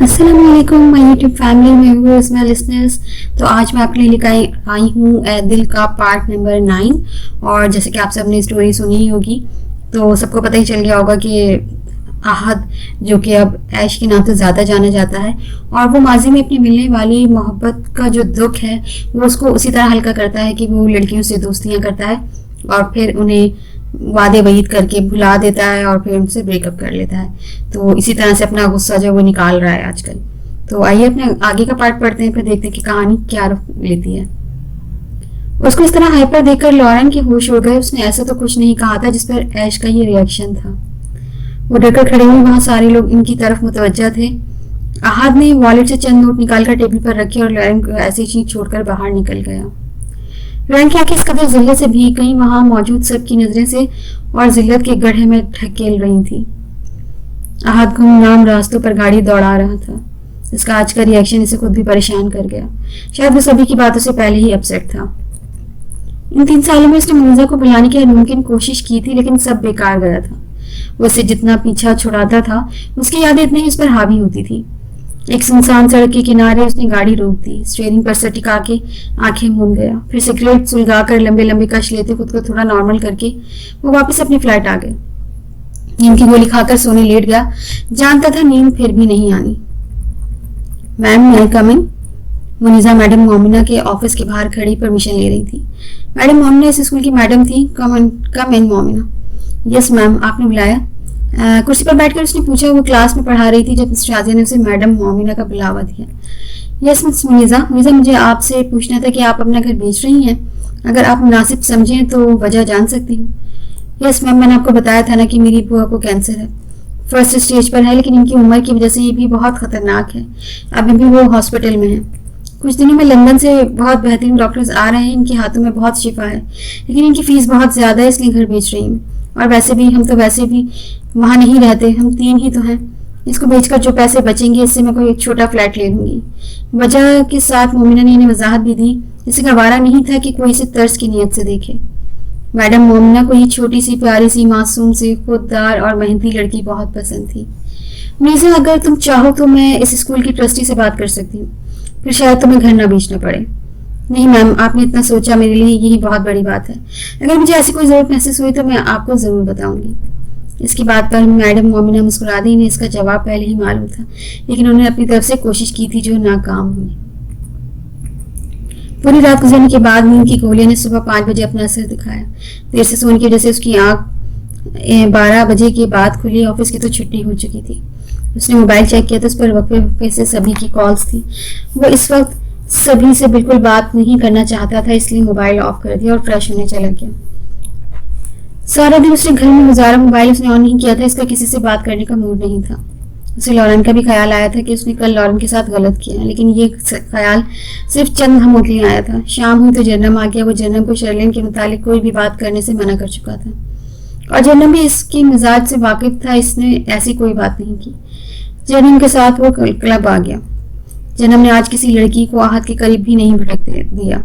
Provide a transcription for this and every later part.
अस्सलाम वालेकुम my YouTube family में व्यूअर्स माय लिसनर्स। तो आज मैं आपके लिए लेकर आई हूँ दिल का पार्ट नंबर 9। और जैसे कि आप सबने स्टोरी सुनी ही होगी तो सबको पता ही चल गया होगा कि आहद जो कि अब ऐश के नाम से ज़्यादा जाना जाता है और वो माजी में अपनी मिलने वाली मोहब्बत का जो दुख है वो उसको उसी तरह हल्का करता है कि वो लड़कियों से दोस्तियाँ करता है और फिर उन्हें वादे वईद करके भुला देता है और फिर उनसे ब्रेकअप कर लेता है। तो इसी तरह से अपना गुस्सा जो वो निकाल रहा है आजकल। तो आइए अपने आगे का पार्ट पढ़ते हैं, फिर देखते हैं कि कहानी क्या रुख लेती है। उसको इस तरह हाइपर देखकर लॉरेन के होश उड़ गए। उसने ऐसा तो कुछ नहीं कहा था जिस पर ऐश का ये रिएक्शन था। वो डरकर खड़े हुए, वहां सारे लोग इनकी तरफ मुतवज्जा थे। आहद ने वॉलेट से चंद नोट निकालकर टेबल पर रखे और लॉरेन को ऐसी चीज छोड़कर बाहर निकल गया। लॉरेन की आंखें इस कदर जिल्लत से भीग गईं, वहां मौजूद सबकी नजरें से और जिल्लत के गड्ढे में ढकेल रही थी। आहद गुमनाम रास्तों पर गाड़ी दौड़ा रहा था। इसका आज का रिएक्शन इसे खुद भी परेशान कर गया। शायद वो सभी की बातों से पहले ही अपसेट था। इन 3 सालों में उसने मुनीजा को बुलाने की हर मुमकिन कोशिश की थी, लेकिन सब बेकार गया था। वो उसे जितना पीछा छुड़ाता था उसकी यादें इतनी ही उस पर हावी होती थी। एक सुनसान सड़क के किनारे उसने गाड़ी रोक दी, स्टीयरिंग पर सर टिका के आंखें मूंद गया। फिर सिगरेट सुलगा कर लंबे लंबे कश लेते खुद को थोड़ा नॉर्मल करके वो वापस अपनी फ्लाइट आ गए। नींद की गोली खाकर सोने लेट गया। जानता था नींद फिर भी नहीं आनी। मैम मैं कम इन? मुनीजा मैडम मोमिना के ऑफिस के बाहर खड़ी परमिशन ले रही थी। मैडम मोमिना इस स्कूल की मैडम थी। कम इन मोमिना। यस मैम, आपने बुलाया? कुर्सी पर बैठकर उसने पूछा। वो क्लास में पढ़ा रही थी जब मिस्टर आजिया ने उसे मैडम मोमिना का बुलावा दिया। यस मिस मुनीजा, मुझे आपसे पूछना था कि आप अपना घर बेच रही हैं। अगर आप मुनासिब समझें तो वजह जान सकती हूँ। यस मैम, मैंने आपको बताया था ना कि मेरी बुआ को कैंसर है। फर्स्ट स्टेज पर है, लेकिन इनकी उम्र की वजह से ये भी बहुत खतरनाक है। अभी भी वो हॉस्पिटल में है। कुछ दिनों में लंदन से बहुत बेहतरीन डॉक्टर्स आ रहे हैं। इनके हाथों में बहुत शिफा है, लेकिन इनकी फीस बहुत ज़्यादा है, इसलिए घर बेच रही हूँ। और वैसे भी वहाँ नहीं रहते, हम 3 ही तो हैं। इसको बेचकर जो पैसे बचेंगे इससे मैं कोई एक छोटा फ्लैट ले लूंगी। वजह के साथ मोमिना ने इन्हें वजाहत भी दी। इसे गवारा नहीं था कि कोई इसे तर्स की नीयत से देखे। मैडम मोमिना को ये छोटी सी प्यारी सी मासूम सी खुददार और मेहनती लड़की बहुत पसंद थी। मीज़ा, अगर तुम चाहो तो मैं इस स्कूल की ट्रस्टी से बात कर सकती हूँ, फिर शायद तुम्हें घर ना बेचना पड़े। नहीं मैम, आपने इतना सोचा, मेरे लिए यही बहुत बड़ी बात है। अगर मुझे ऐसी कोई ज़रूरत महसूस हुई तो मैं आपको ज़रूर बताऊंगी। इसकी बात पर मैडम मोमिना मुस्कुरा दी। इन्हें इसका जवाब पहले ही मालूम था, लेकिन उन्होंने अपनी तरफ से कोशिश की थी जो नाकाम हुई। पूरी रात गुजरने के बाद नींद की गोलियों ने सुबह 5 बजे अपना असर दिखाया। देर से सोने की वजह से उसकी आंख 12 बजे के बाद खुली। ऑफिस की तो छुट्टी हो चुकी थी। उसने मोबाइल चेक किया तो उस पर वक्फे वक्फे से सभी की कॉल्स थी। वो इस वक्त सभी से बिल्कुल बात नहीं करना चाहता था, इसलिए मोबाइल ऑफ कर दिया और फ्रेश होने चला गया। सारा दिन उसने घर में गुजारा। मोबाइल उसने ऑन नहीं किया था, इसका किसी से बात करने का मूड नहीं था। उसे लॉरेन का भी ख्याल आया था कि उसने कल लॉरेन के साथ गलत किया, लेकिन ये ख्याल सिर्फ चंद घंटों के लिए आया था। शाम हुई तो जन्नम आ गया। वो जन्नम को शर्लिन के मुतालिक कोई भी बात करने से मना कर चुका था और जन्नम भी इसकी मिजाज से वाकिफ था। इसने ऐसी कोई बात नहीं की। जन्नम के साथ वो क्लब आ गया। जन्नम ने आज किसी लड़की को आहत के करीब भी नहीं भटक दिया।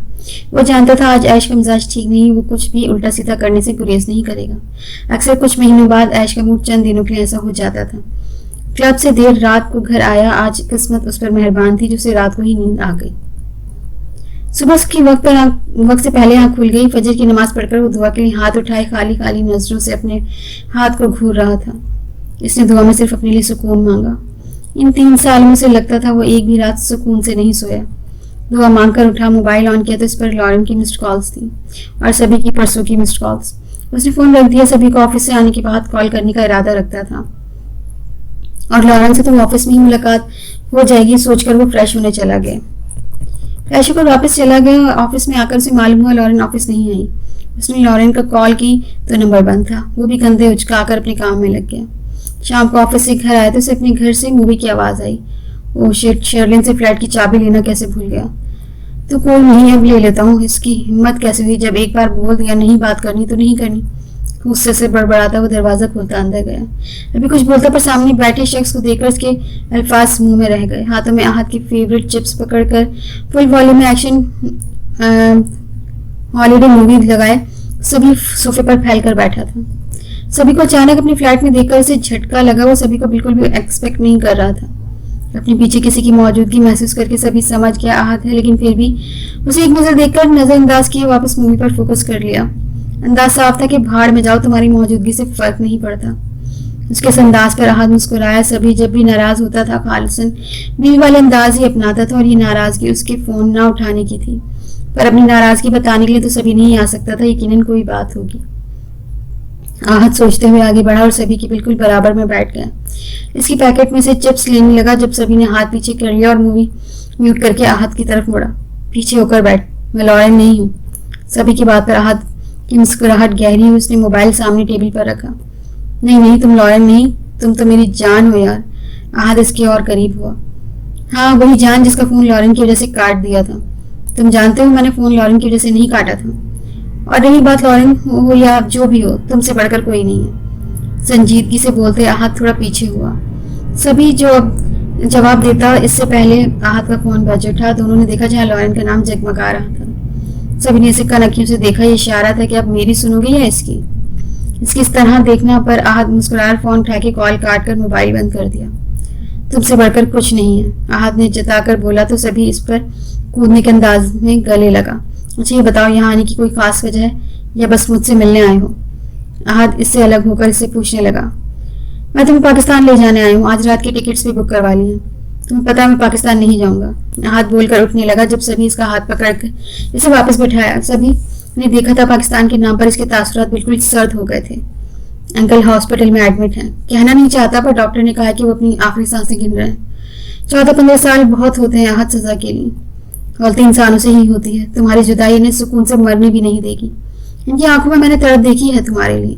वो जानता था आज ऐश का मिजाज ठीक नहीं, वो कुछ भी उल्टा सीधा करने से गुरेज नहीं करेगा। अक्सर कुछ महीनों बाद ऐश का मूड चंद दिनों के लिए ऐसा हो जाता था। क्लब से देर रात को घर आया। आज किस्मत उस पर मेहरबान थी, जिसे रात को ही नींद आ गई। सुबह की वक्त से पहले आँख खुल गई। फजर की नमाज पढ़कर वो दुआ के लिए हाथ उठाए खाली खाली नजरों से अपने हाथ को घूर रहा था। इसने दुआ में सिर्फ अपने लिए सुकून मांगा। इन 3 सालों में से लगता था वो एक भी रात सुकून से नहीं सोया। दुआ मांगकर उठा, मोबाइल ऑन किया तो इस पर लॉरेन की मिस्ड कॉल्स थी और सभी की परसों की मिस्ड कॉल्स। उसने फोन रख दिया। सभी को ऑफिस से आने के बाद कॉल करने का इरादा रखता था और लॉरेन से तो ऑफिस में ही मुलाकात हो जाएगी सोचकर वो फ्रेश होने चला गया। फ्रेश होकर वापस चला गया। ऑफिस में आकर उसे मालूम हुआ लॉरेन ऑफिस नहीं आई। उसने लॉरेन का कॉल की तो नंबर बंद था। वो भी कंधे उचकाकर अपने काम में लग गया। शाम को ऑफिस से घर आए तो उसे अपने घर से मूवी की आवाज़ आई। ओ शिट, शर्लिन से फ्लैट की चाबी लेना कैसे भूल गया। तो कोई नहीं, अब ले लेता हूँ। इसकी हिम्मत कैसे हुई, जब एक बार बोल दिया नहीं बात करनी तो नहीं करनी। गुस्से से बड़बड़ाता वो दरवाज़ा खोलता अंदर गया। अभी कुछ बोलता पर सामने बैठे शख्स को देखकर उसके अल्फाज मुंह में रह गए। हाथों में आहत की फेवरेट चिप्स पकड़कर फुल वॉल्यूम में एक्शन हॉलीडे मूवी लगाए सभी सोफे पर फैलकर बैठा था। सभी को अचानक अपनी फ्लैट में देखकर उसे झटका लगा। वो सभी को बिल्कुल भी एक्सपेक्ट नहीं कर रहा था। अपने पीछे किसी की मौजूदगी महसूस करके सभी समझ गया आहत है, लेकिन फिर भी उसे एक नजर देखकर नजरअंदाज किए वापस मूवी पर फोकस कर लिया। अंदाज साफ था कि भाड़ में जाओ, तुम्हारी मौजूदगी से फर्क नहीं पड़ता। उसके इस अंदाज पर आहत मुस्कुराया। सभी जब भी नाराज होता था खालिसन बीवी वाले अंदाज ही अपनाता था, और ये नाराजगी उसके फोन ना उठाने की थी। पर अपनी नाराजगी बताने के लिए तो सभी नहीं आ सकता था, यकीनन कोई बात होगी। आहत सोचते हुए आगे बढ़ा और सभी की बिल्कुल बराबर में बैठ गया। इसकी पैकेट में से चिप्स लेने लगा जब सभी ने हाथ पीछे कर लिया और मूवी म्यूट करके आहत की तरफ मुड़ा। पीछे होकर बैठ, मैं लॉरेन नहीं हूँ। सभी की बात पर आहत की मुस्कुराहट गहरी हुई। उसने मोबाइल सामने टेबल पर रखा। नहीं नहीं, तुम लॉरेन नहीं, तुम तो मेरी जान हो यार। आहत इसके और करीब हुआ। हाँ, वही जान जिसका फोन लॉरेन की वजह से काट दिया था। तुम जानते हो मैंने फोन लॉरेन की वजह से नहीं काटा था। और रही बात लॉरेन हो या जो भी हो, तुमसे बढ़कर कोई नहीं है। संजीदगी से बोलते आहत थोड़ा पीछे हुआ। सभी जो जवाब देता इससे पहले आहत का फोन बज उठा। दोनों ने देखा जहाँ लॉरेन का नाम जगमगा रहा था। सभी ने इसे कनखियों से देखा। ये इशारा था कि अब मेरी सुनोगे या इसकी। इसकी इस तरह देखना पर आहत मुस्कुराकर फोन उठा के कॉल काट कर मोबाइल बंद कर दिया। तुमसे बढ़कर कुछ नहीं है, आहत ने जताकर बोला तो सभी इस पर कूदने के अंदाज में गले लगा। अच्छा ये बताओ, यहाँ आने की कोई खास वजह है या बस मुझसे मिलने आए हो? आहत इससे अलग होकर इससे पूछने लगा। मैं तुम्हें पाकिस्तान ले जाने आया हूँ। आज रात की टिकट्स भी बुक करवा ली हैं। तुम्हें पता है मैं पाकिस्तान नहीं जाऊंगा। आहत बोलकर उठने लगा जब सभी इसका हाथ पकड़कर इसे वापस बैठाया। सभी ने देखा था पाकिस्तान के नाम पर इसके तासुरात बिल्कुल सर्द हो गए थे। अंकल हॉस्पिटल में एडमिट हैं। कहना नहीं चाहता पर डॉक्टर ने कहा कि वो अपनी आखिरी सांसें गिन रहे हैं। 14-15 साल बहुत होते हैं आहत सजा के लिए। गलती इंसानों से ही होती है। तुम्हारी जुदाई इन्हें सुकून से मरने भी नहीं देगी। इनकी आंखों में मैंने तड़प देखी है तुम्हारे लिए।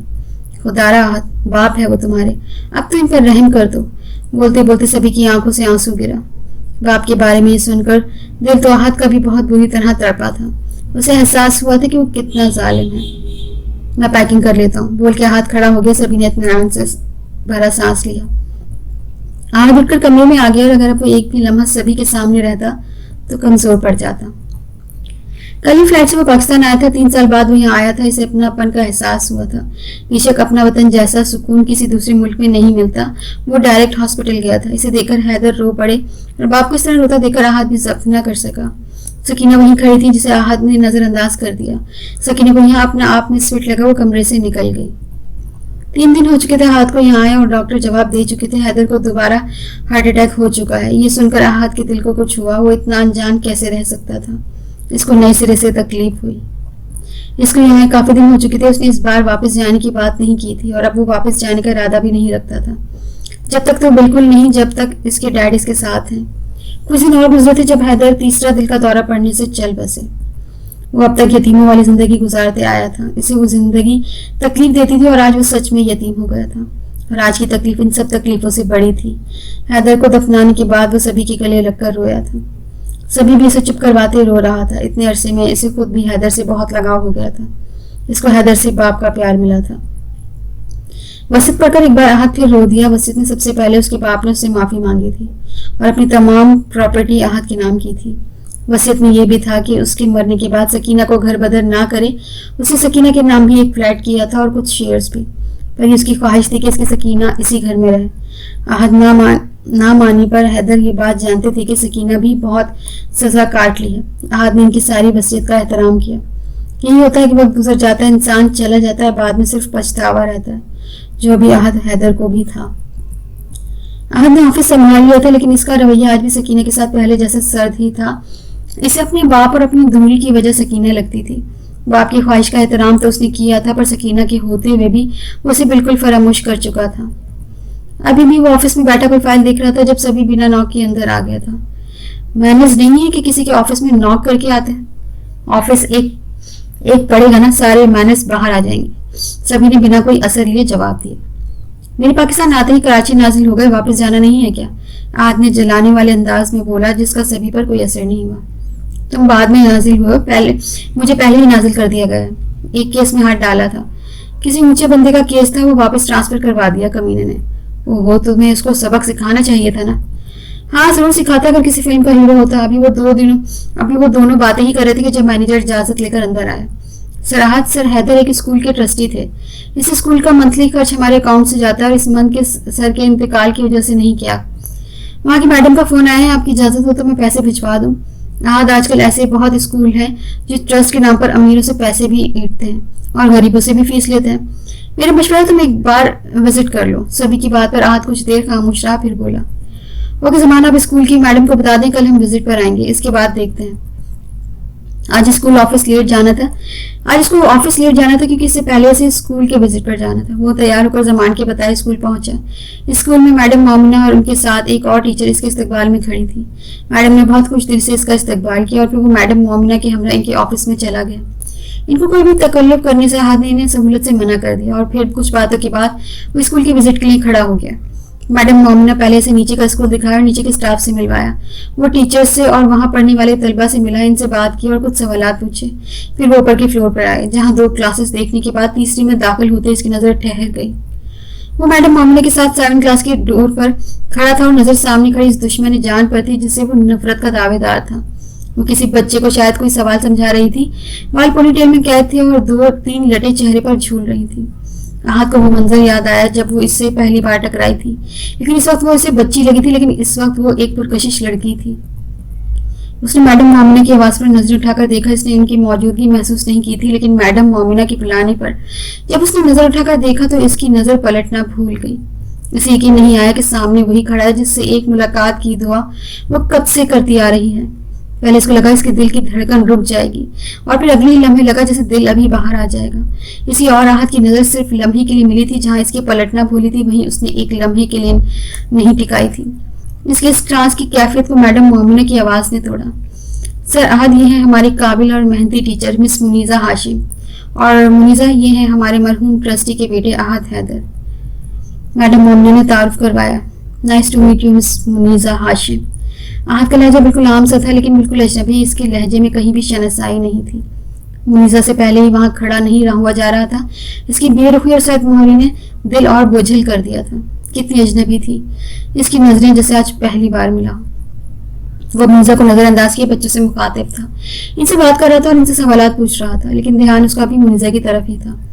खुदारा आहत, बाप है वो तुम्हारे, अब तो इन पर रहम कर दो। बोलते बोलते सभी की आंखों से आंसू गिरा। बाप के बारे में ये सुनकर दिल तो आहत का भी बहुत बुरी तरह तड़पा था। उसे एहसास हुआ था कि वो कितना जालिम है। मैं पैकिंग कर लेता हूँ, बोल के हाथ खड़ा हो गया। सभी ने इत्मीनान से भरा सांस लिया। आहत उठकर कमरे में आ गया और अगर वो एक भी लम्हा सभी के सामने रहता तो कमजोर पड़ जाता। कल ही फ्लाइट से वो पाकिस्तान आया था। 3 साल बाद वो यहाँ आया था। इसे अपनापन का एहसास हुआ था। बेशक अपना वतन जैसा सुकून किसी दूसरे मुल्क में नहीं मिलता। वो डायरेक्ट हॉस्पिटल गया था। इसे देखकर हैदर रो पड़े और बाप को इस तरह रोता देखकर आहत भी जब्त न कर सका। सकीना वहीं खड़ी थी जिसे आहत ने नजरअंदाज कर दिया। सकीना को यहाँ अपना आप में स्विट लगा। वो कमरे से निकल गई। 3 दिन हो चुके थे आहत को यहाँ आया और डॉक्टर जवाब दे चुके थे हैदर को दोबारा हार्ट अटैक हो चुका है। ये सुनकर आहत के दिल को कुछ हुआ। वो इतना अनजान कैसे रह सकता था। इसको नए सिरे से तकलीफ हुई। इसको यहाँ काफी दिन हो चुके थे। उसने इस बार वापस जाने की बात नहीं की थी और अब वो वापस जाने का इरादा भी नहीं रखता था। जब तक तो बिल्कुल नहीं, जब तक इसके डैड इसके साथ हैं। कुछ दिन और गुजरे थे जब हैदर तीसरा दिल का दौरा पड़ने से चल बसे। वो अब तक यतीमों वाली जिंदगी गुजारते आया था। इसे वो जिंदगी तकलीफ देती थी और आज वो सच में यतीम हो गया था। और आज की तकलीफ इन सब तकलीफों से बड़ी थी। हैदर को दफनाने के बाद वो सभी के गले लगकर रोया था। सभी भी इसे चुप करवाते रो रहा था। इतने अरसे में इसे खुद भी हैदर से बहुत लगाव हो गया था। इसको हैदर से बाप का प्यार मिला था। वसीयत पढ़कर एक बार आहत फिर रो दिया। वसीयत में सबसे पहले उसके बाप ने उससे माफी मांगी थी और अपनी तमाम प्रॉपर्टी आहत के नाम की थी। वसीयत में यह भी था कि उसके मरने के बाद सकीना को घर बदर ना करे। उसे सकीना के नाम भी एक फ्लैट किया था और कुछ शेयर्स भी। पर उसकी ख्वाहिश थी कि इसकी सकीना इसी घर में रहे। आहत ना मानी पर हैदर ये बात जानते थे कि सकीना भी बहुत सजा काट ली है। आहत ने इनकी सारी वसीयत का एहतराम किया। यही होता है कि वक्त गुजर जाता है, इंसान चला जाता है, बाद में सिर्फ पछतावा रहता है, जो अभी आहत हैदर को भी था। आहत ने ऑफिस संभाल लिया था, लेकिन इसका रवैया आज भी सकीना के साथ पहले जैसे सर्द ही था। इसे अपने बाप और अपनी दूरी की वजह सकीना लगती थी। बाप की ख्वाहिश का एहतराम तो उसने किया था, पर सकीना के होते हुए भी वो उसे बिल्कुल फरामोश कर चुका था। अभी भी वो ऑफिस में बैठा कोई फाइल देख रहा था जब सभी बिना नॉक के अंदर आ गया था। मैनर्स नहीं है कि किसी के ऑफिस में नॉक करके आते हैं। ऑफिस एक पड़ेगा ना, सारे मैनर्स बाहर आ जाएंगे। सभी ने बिना कोई असर लिए जवाब दिया। मेरे पाकिस्तान आते ही कराची नाजिल हो गए, वापस जाना नहीं है क्या? आहत ने जलाने वाले अंदाज में बोला, जिसका सभी पर कोई असर नहीं हुआ। तुम बाद में नाजिल हुए, मुझे पहले ही नाजिल कर दिया गया। एक केस में हाथ डाला था, किसी ऊंचे बंदे का केस था, वो वापस ट्रांसफर करवा दिया कमीने ने। ओहो, तुम्हें उसको सबक सिखाना चाहिए था ना। हाँ जरूर सिखाता अगर किसी फिल्म का हीरो होता। अभी वो दोनों बातें ही कर रहे थे कि जब मैनेजर इजाजत लेकर अंदर आया। सर हैदर एक स्कूल के ट्रस्टी थे। इस स्कूल का मंथली खर्च हमारे अकाउंट से जाता है और इस मंथ के सर के इंतकाल की वजह से नहीं किया। वहाँ की मैडम का फोन आया है, आपकी इजाजत हो तो मैं पैसे भिजवा दूँ। आजकल ऐसे बहुत स्कूल हैं जो ट्रस्ट के नाम पर अमीरों से पैसे भी ऐंठते हैं और गरीबों से भी फीस लेते हैं। मेरा मशवरा तुम एक बार विजिट कर लो। सभी की बात पर आहत कुछ देर खामोश रहा, फिर बोला, ओके ज़माना, अब स्कूल की मैडम को बता दें कल हम विजिट पर आएंगे, इसके बाद देखते हैं। आज स्कूल ऑफिस लेट जाना था क्योंकि इससे पहले से स्कूल के विजिट पर जाना था। वो तैयार होकर जमान के बताए स्कूल पहुंचा। स्कूल में मैडम मोमिना और उनके साथ एक और टीचर इसके इस्तकबाल में खड़ी थी। मैडम ने बहुत खुश दिल से इसका इस्तकबाल किया और फिर वो मैडम मोमिना के हमरा इनके ऑफिस में चला गया। इनको कोई भी तकल्लुफ करने से हाथ ने सहूलत से मना कर दिया और फिर कुछ बातों के बाद वो स्कूल की विजिट के लिए खड़ा हो गया। मैडम मोमिना पहले से नीचे का स्कूल दिखाया और नीचे के स्टाफ से मिलवाया। वो टीचर्स से और वहाँ पढ़ने वाले तलबा से मिला, इनसे बात की और कुछ सवालात पूछे। फिर वो ऊपर के फ्लोर पर आए, जहाँ 2 क्लासेस देखने के बाद तीसरी में दाखिल होते इसकी नज़र ठहर गई। वो मैडम मोमिना के साथ 7 क्लास के डोर पर खड़ा था और नज़र सामने खड़ी इस दुश्मन जान पर थी जिससे वो नफरत का दावेदार था। वो किसी बच्चे को शायद कोई सवाल समझा रही थी। बाल पोनीटेल में कैद थे और 2-3 लटे चेहरे पर झूल रही थी। आहत को वो मंजर याद आया जब वो इससे पहली बार टकराई थी, लेकिन इस वक्त वो इसे बच्ची लगी थी, लेकिन इस वक्त वो एक पुरकशिश लड़की थी। उसने मैडम मोमिना की आवाज़ पर नजर उठाकर देखा। इसने इनकी मौजूदगी महसूस नहीं की थी, लेकिन मैडम मोमिना की बुलाने पर जब उसने नजर उठाकर देखा तो इसकी नजर पलटना भूल गई। इसे यकीन नहीं आया कि सामने वही खड़ा है जिससे एक मुलाकात की दुआ वो कब से करती आ रही है। पहले इसको लगा इसके दिल की धड़कन रुक जाएगी और फिर अगले लम्हे लगा जैसे दिल अभी बाहर आ जाएगा। इसी और आहत की नज़र सिर्फ लम्हे के लिए मिली थी। जहाँ इसकी पलटना भूली थी वहीं उसने एक लम्हे के लिए नहीं टिकाई थी। इसके इस ट्रांस की कैफियत को मैडम मोमिना की आवाज़ ने तोड़ा। सर, आहत ये है हमारी काबिल और मेहनती टीचर मिस मुनीज़ा हाशिम, और मुनीज़ा ये है हमारे मरहूम ट्रस्टी के बेटे आहत हैदर। मैडम मोमिना ने तारुफ करवाया। Nice to meet you miss Muniza Hashim. आहत का लहजा बिल्कुल आम सा था, लेकिन बिल्कुल अजनबी। इसके लहजे में कहीं भी शनसाई नहीं थी। मुनीज़ा से पहले ही वहाँ खड़ा नहीं रहा हुआ जा रहा था। इसकी बेरुखी और सख्त मोहरी ने दिल और बोझिल कर दिया था। कितनी अजनबी थी इसकी नजरें, जैसे आज पहली बार मिला। वो मुनीज़ा को नजरअंदाज किए बच्चों से मुखातिब था, इनसे बात कर रहा था और इनसे सवालात पूछ रहा था, लेकिन ध्यान उसका भी मुनीज़ा की तरफ ही था।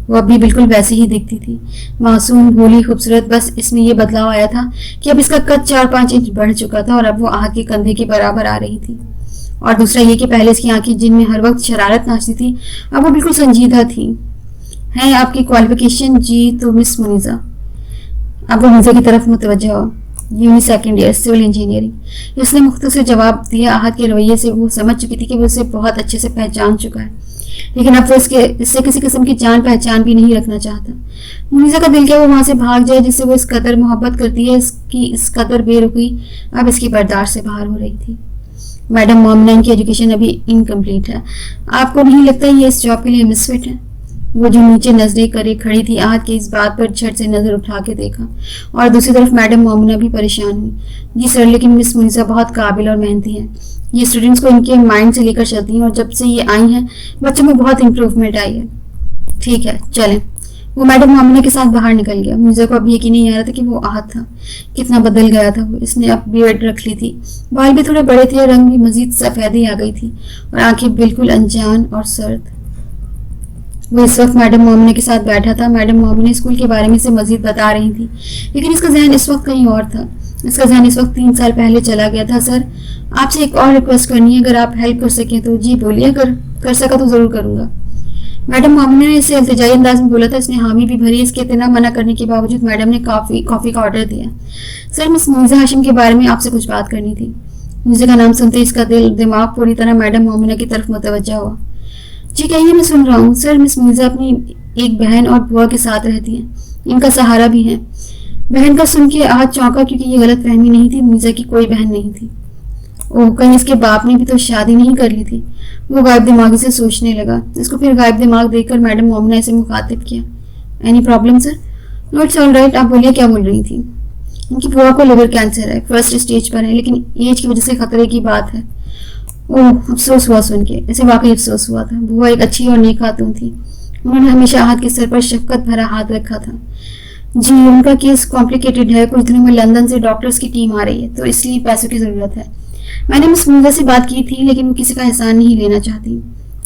वो अब भी बिल्कुल वैसी ही दिखती थी, मासूम, भोली, खूबसूरत। बस इसमें यह बदलाव आया था कि अब इसका कद 4-5 इंच बढ़ चुका था और अब वो आहत के कंधे के बराबर आ रही थी। और दूसरा ये कि पहले इसकी आंखें जिनमें हर वक्त शरारत नाचती थी, अब वो बिल्कुल संजीदा थी। है आपकी क्वालिफिकेशन? जी। तो मिस मुनीज़ा। अब वो मुनीज़ा की तरफ मुतवज्जह हो। Uni 2nd year civil engineering. इसने मुख्तसर जवाब दिया। आहत के रवैये से वो समझ चुकी थी कि वो उसे बहुत अच्छे से पहचान चुका है, लेकिन अब वो इससे किसी किस्म की जान पहचान भी नहीं रखना चाहता। मुनीज़ा का दिल क्या वो वहां से भाग जाए जिससे वो इस कदर मोहब्बत करती है। इसकी इस कदर बेरुखी अब इसकी बर्दाश्त से बाहर हो रही थी। मैडम मोमिना की एजुकेशन अभी इनकम्प्लीट है। आपको नहीं लगता ये इस जॉब के लिए मिसफिट है? वो जो नीचे नजरें करे खड़ी थी, आहत की इस बात पर झट से नजर उठा के देखा और दूसरी तरफ मैडम मोमिना भी परेशान हुई। जी सर, लेकिन मिस मुनीज़ा बहुत काबिल और मेहनती है। ये स्टूडेंट्स को इनके माइंड से लेकर चलती हैं और जब से ये आई हैं बच्चों में बहुत इंप्रूवमेंट आई है। ठीक है, चलें। वो मैडम मोमिना के साथ बाहर निकल गया। मुझे को अब यकीन नहीं आ रहा था कि वो आहत था। कितना बदल गया था वो। इसने अब बियर्ड रख ली थी, बाल भी थोड़े बड़े थे, रंग भी मजीद सफेदी आ गई थी और आंखें बिल्कुल अनजान और सर्द। वो इस वक्त मैडम मोमिना के साथ बैठा था। मैडम मोमिना स्कूल के बारे में से मजीद बता रही थी, लेकिन इसका जहन इस वक्त कहीं और था। इसका जहन इस वक्त 3 साल पहले चला गया था। सर, आपसे एक और रिक्वेस्ट करनी है, अगर आप हेल्प कर सकें तो। जी बोलिए, अगर कर सका तो जरूर करूंगा। मैडम मोमिना ने इसे इल्तिजाई अंदाज में बोला था। इसने हामी भी भरी। इसके इतना मना करने के बावजूद मैडम ने कॉफी का ऑर्डर दिया। सर, मिस मुनीज़ा हाशिम के बारे में आपसे कुछ बात करनी थी। मुनीज़ा का नाम सुनते इसका दिमाग पूरी तरह मैडम मोमिना की तरफ मुतवज्जा हुआ। जी कहिए, मैं सुन रहा हूँ। सर, मिस मुनीज़ा अपनी एक बहन और बुआ के साथ रहती हैं, इनका सहारा भी है। बहन का सुन के आहत चौंका, क्योंकि ये गलत फहमी नहीं थी, मुनीज़ा की कोई बहन नहीं थी। ओह, कहीं इसके बाप ने भी तो शादी नहीं कर ली थी। वो गायब दिमागी से सोचने लगा। इसको फिर गायब दिमाग देखकर मैडम मोमिना इसे मुखातिब किया। Any problem sir? No, it's all right. आप बोलिए, क्या बोल रही थी? इनकी बुआ को लिवर कैंसर है, 1st स्टेज पर है, लेकिन एज की वजह से खतरे की बात है। ओह, अफसोस हुआ सुन के। इसे वाकई अफसोस हुआ था। बुआ एक अच्छी और नेक खातून थी। उन्होंने हमेशा आहत के सर पर शफकत भरा हाथ रखा था। जी, उनका केस कॉम्प्लिकेटेड है। कुछ दिनों में लंदन से डॉक्टर्स की टीम आ रही है, तो इसलिए पैसों की ज़रूरत है। मैंने मिस मुनीज़ा से बात की थी, लेकिन वो किसी का एहसान नहीं लेना चाहती।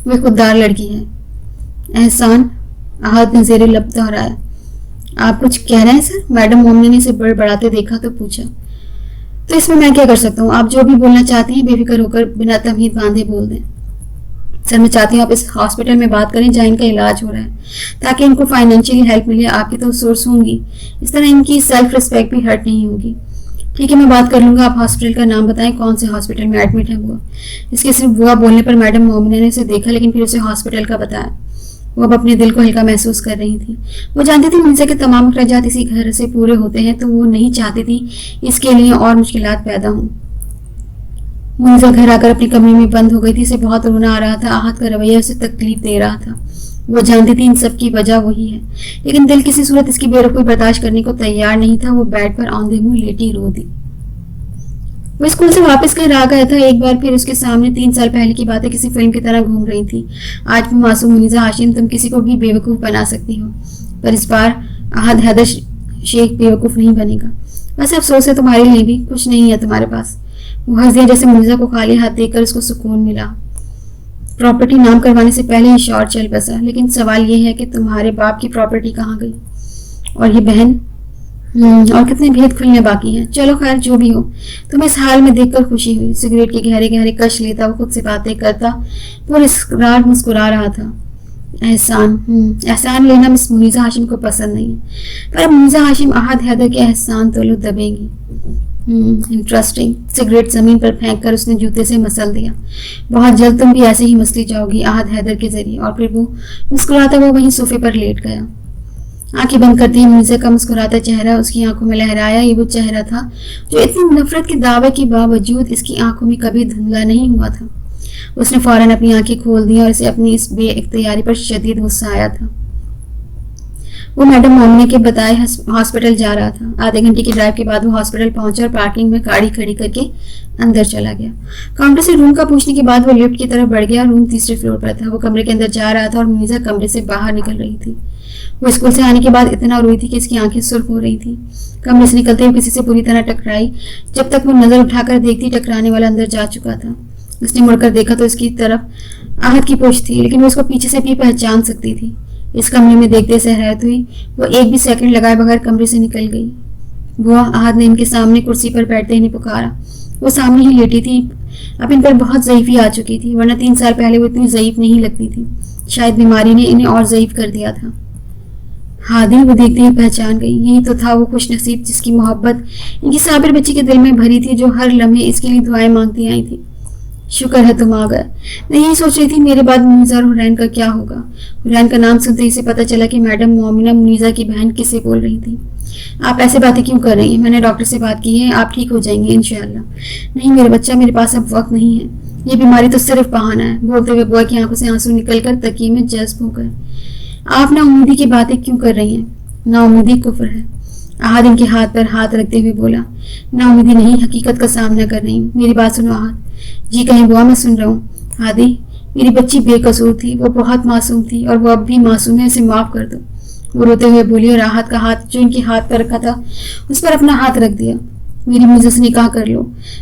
वो एक खुददार लड़की है। एहसान? आहत ने ज़ेरे लब दोहराया। आप कुछ कह रहे हैं सर? मैडम मोमिना ने इसे बड़बड़ाते देखा तो पूछा। तो इसमें मैं क्या कर सकता हूँ? आप जो भी बोलना चाहती हैं बेफिक्र होकर बिना तमहीद बांधे बोल दें। सर मैं चाहती हूँ आप इस हॉस्पिटल में बात करें जहाँ इनका इलाज हो रहा है, ताकि इनको फाइनेंशियली हेल्प मिले। आपकी तो सोर्स होंगी, इस तरह इनकी सेल्फ रिस्पेक्ट भी हर्ट नहीं होगी। ठीक है, मैं बात कर लूँगा। आप हॉस्पिटल का नाम बताएं, कौन से हॉस्पिटल में एडमिट है बुआ? इसके सिर्फ बुआ बोलने पर मैडम मोमिना ने उसे देखा, लेकिन फिर उसे हॉस्पिटल का बताया। वो अब अपने दिल को हल्का महसूस कर रही थी। वो जानती थी मुंजा के तमाम अखराजात इसी घर से पूरे होते हैं, तो वो नहीं चाहती थी इसके लिए और मुश्किलात पैदा हों। मुंजा घर आकर अपने कमरे में बंद हो गई थी। इसे बहुत रोना आ रहा था। आहत का रवैया उसे तकलीफ दे रहा था। वो जानती थी इन सब की वजह वही है, लेकिन दिल किसी सूरत इसकी बेरखी बर्दाश्त करने को तैयार नहीं था। वो बेड पर औंधे मुंह लेटी रो दी। वो स्कूल से वापस घर आ गया था। एक बार फिर उसके सामने 3 साल पहले की बातें किसी फिल्म की तरह घूम रही थी। आज भी मासूम मुनीजा हाशिम, तुम किसी को भी बेवकूफ़ बना सकती हो, पर इस बार अहद हैदर शेख बेवकूफ़ नहीं बनेगा। वैसे अफसोस है, तुम्हारे लिए भी कुछ नहीं है तुम्हारे पास। वो हंस दिया, जैसे मुनीजा को खाली हाथ देखकर उसको सुकून मिला। प्रॉपर्टी नाम करवाने से पहले ही शौर चल बसा, लेकिन सवाल ये है कि तुम्हारे बाप की प्रॉपर्टी कहाँ गई, और ये बहन, और कितने भेद खुलने बाकी हैं। चलो खैर, जो भी हो, तुम्हें इस हाल में देखकर खुशी हुई। सिगरेट के गहरे गहरे कश लेता, वो खुद से बातें करता, पुरस्कार मुस्कुरा रहा था। एहसान लेना मिस मुनीजा हाशिम को पसंद नहीं है, पर मुनीजा हाशिम अहद हैदर के एहसान तो लो दबेंगी। इंटरेस्टिंग। सिगरेट जमीन पर फेंक कर उसने जूते से मसल दिया। बहुत जल्द तुम भी ऐसे ही मसली जाओगी अहद हैदर के जरिए। और फिर वो मुस्कुराता वो वहीं सोफे पर लेट गया। आंखें बंद करती ही मुनीजा का मुस्कुराता चेहरा उसकी आंखों में लहराया। ये वो चेहरा था जो इतनी नफरत के दावे के बावजूद इसकी आंखों में कभी धुंधला नहीं हुआ था। उसने फौरन अपनी आंखें खोल दी और इसे अपनी इस बेइख्तियारी पर शदीद गुस्सा आया था। वो मैडम मोमिना के बताए हॉस्पिटल जा रहा था। आधे घंटे की ड्राइव के बाद वो हॉस्पिटल पहुंचा और पार्किंग में गाड़ी खड़ी करके अंदर चला गया। काउंटर से रूम का पूछने के बाद वो लिफ्ट की तरफ बढ़ गया। रूम 3रे फ्लोर पर था। वो कमरे के अंदर जा रहा था और मुनीजा कमरे से बाहर निकल रही थी। वो स्कूल से आने के बाद इतना रोई थी कि इसकी आंखें सुर्ख हो रही थी। कमरे से निकलते हुए किसी से बुरी तरह टकराई। जब तक वो नजर उठाकर देखती, टकराने वाला अंदर जा चुका था। उसने मुड़कर देखा तो इसकी तरफ आहत की पोछ थी, लेकिन वो उसको पीछे से भी पहचान सकती थी। इस कमरे में देखते से हैरत हुई। वो एक भी सेकंड लगाए बगैर कमरे से निकल गई। बुआ, आहत ने इनके सामने कुर्सी पर बैठते ही पुकारा। वो सामने ही लेटी थी। अब इन पर बहुत ज़ईफ़ी आ चुकी थी, वरना 3 साल पहले वो इतनी ज़ईफ़ नहीं लगती थी। शायद बीमारी ने इन्हें और ज़ईफ़ कर दिया था। हादी वो देखते ही पहचान गई। यही तो था वो खुशनसीब जिसकी मोहब्बत इनकी साबिर बच्ची के दिल में भरी थी, जो हर लम्हे इसके लिए दुआएं मांगती आई थी। शुक्र है तुम आ गए। मैं यही सोच रही थी मेरे बाद मुनीजा और हुरैन का क्या होगा। हुरैन का नाम सुनते ही से पता चला कि मैडम मोमिना मुनीजा की बहन किससे बोल रही थी। आप ऐसे बातें क्यों कर रही हैं? मैंने डॉक्टर से बात की है, आप ठीक हो जाएंगे इंशाल्लाह। नहीं मेरे बच्चा, मेरे पास अब वक्त नहीं है। ये बीमारी तो सिर्फ बहाना है। बोलते हुए बुआ की आंखों से आंसू निकलकर तकिए में जज्ब हो गए। आप नाउमीदी की बातें क्यों कर रही हैं? नाउमीदी कुफ्र है। आहद इनके हाथ पर हाथ रखते हुए बोला। नाउमीदी नहीं, हकीकत का सामना कर रही हूँ। मेरी बात सुनो आहद। जी कहीं बुआ, मैं सुन रहा हूँ। हादी, मेरी बच्ची बेकसूर थी, वो बहुत मासूम थी और वो अब भी मासूम है, इसे माफ़ कर दो। वो रोते हुए बोली और आहद का हाथ जो इनके हाथ पर रखा था उस पर अपना हाथ रख दिया। मेरी मुझे से निकाह कर लो